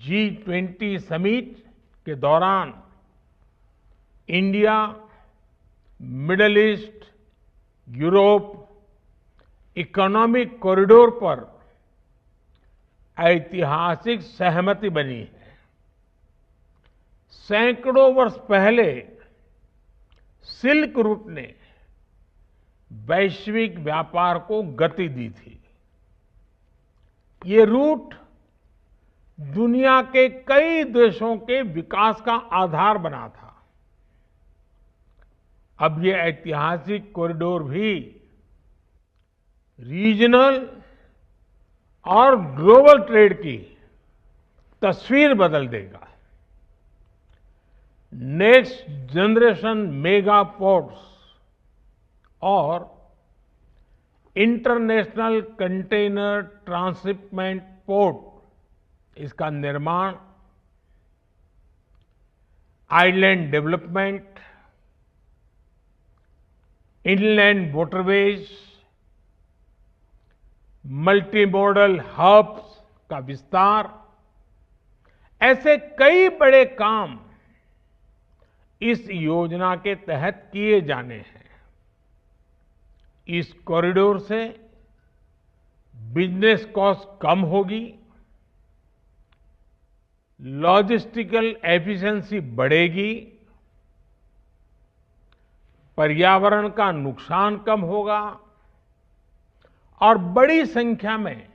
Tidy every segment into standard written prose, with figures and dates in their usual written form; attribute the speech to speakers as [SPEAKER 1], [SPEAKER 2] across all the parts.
[SPEAKER 1] G20 summit के दौरान India, middle east, Europe economic corridor पर ऐतिहासिक सहमति बनी है। सैकड़ों वर्ष पहले सिल्क रूट ने वैश्विक व्यापार को गति दी थी। ये रूट दुनिया के कई देशों के विकास का आधार बना था। अब ये ऐतिहासिक कॉरिडोर भी रीजनल और ग्लोबल ट्रेड की तस्वीर बदल देगा। नेक्स्ट जनरेशन मेगा पोर्ट्स और इंटरनेशनल कंटेनर ट्रांसशिपमेंट पोर्ट, इसका निर्माण, island development, inland waterways, multi modal hubs का विस्तार, ऐसे कई बड़े काम इस योजना के तहत किए जाने हैं। इस कॉरिडोर से बिजनेस कॉस्ट कम होगी, लॉजिस्टिकल एफिशिएंसी बढ़ेगी, पर्यावरण का नुकसान कम होगा और बड़ी संख्या में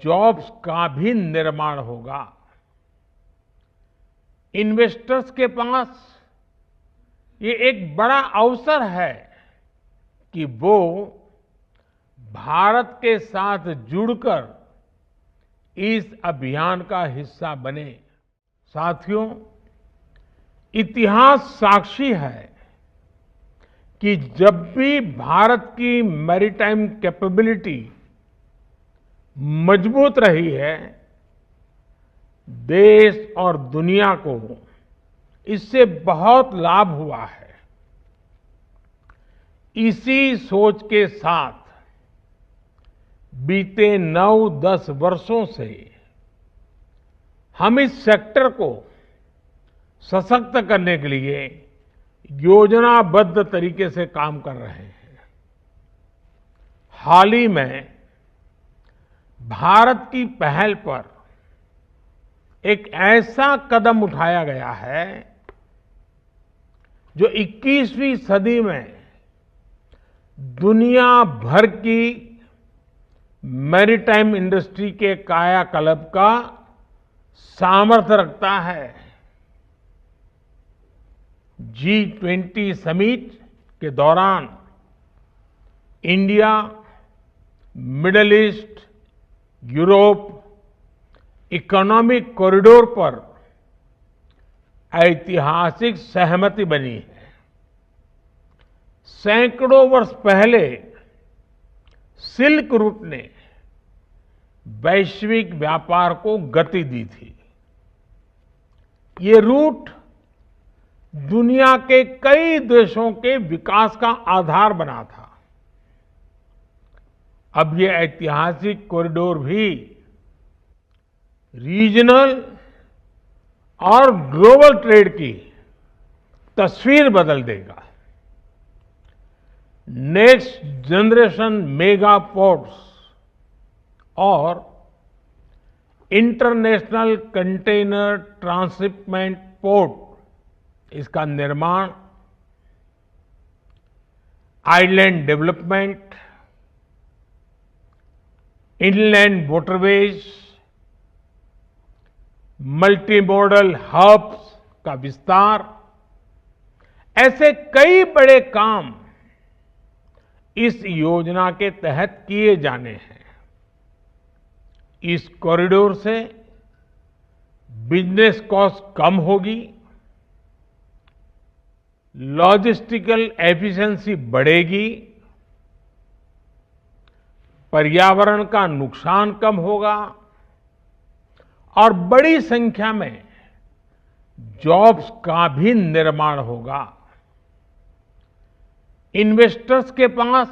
[SPEAKER 1] जॉब्स का भी निर्माण होगा। इन्वेस्टर्स के पास ये एक बड़ा अवसर है कि वो भारत के साथ जुड़कर इस अभियान का हिस्सा बने। साथियों, इतिहास साक्षी है कि जब भी भारत की मैरीटाइम कैपेबिलिटी मजबूत रही है, देश और दुनिया को इससे बहुत लाभ हुआ है। इसी सोच के साथ बीते 9-10 वर्षों से हम इस सेक्टर को सशक्त करने के लिए योजनाबद्ध तरीके से काम कर रहे हैं। हाल ही में भारत की पहल पर एक ऐसा कदम उठाया गया है जो 21वीं सदी में दुनिया भर की मैरीटाइम इंडस्ट्री के कायाकल्प का सामर्थ्य रखता है। G20 समिट के दौरान India, middle east, Europe economic corridor पर ऐतिहासिक सहमति बनी है। सैकड़ों वर्ष पहले सिल्क रूट ने वैश्विक व्यापार को गति दी थी। ये रूट दुनिया के कई देशों के विकास का आधार बना था। अब ये ऐतिहासिक कॉरिडोर भी रीजनल और ग्लोबल ट्रेड की तस्वीर बदल देगा। नेक्स्ट जनरेशन मेगा पोर्ट्स और इंटरनेशनल कंटेनर ट्रांसशिपमेंट पोर्ट, इसका निर्माण, island development, inland waterways, multi modal hubs का विस्तार, ऐसे कई बड़े काम इस योजना के तहत किए जाने हैं। इस कॉरिडोर से बिजनेस कॉस्ट कम होगी, लॉजिस्टिकल एफिशिएंसी बढ़ेगी, पर्यावरण का नुकसान कम होगा और बड़ी संख्या में जॉब्स का भी निर्माण होगा। इन्वेस्टर्स के पास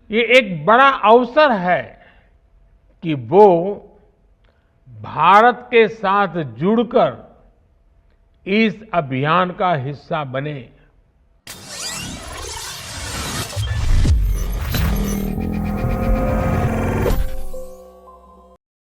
[SPEAKER 1] ये एक बड़ा अवसर है कि वो भारत के साथ जुड़कर इस अभियान का हिस्सा बने।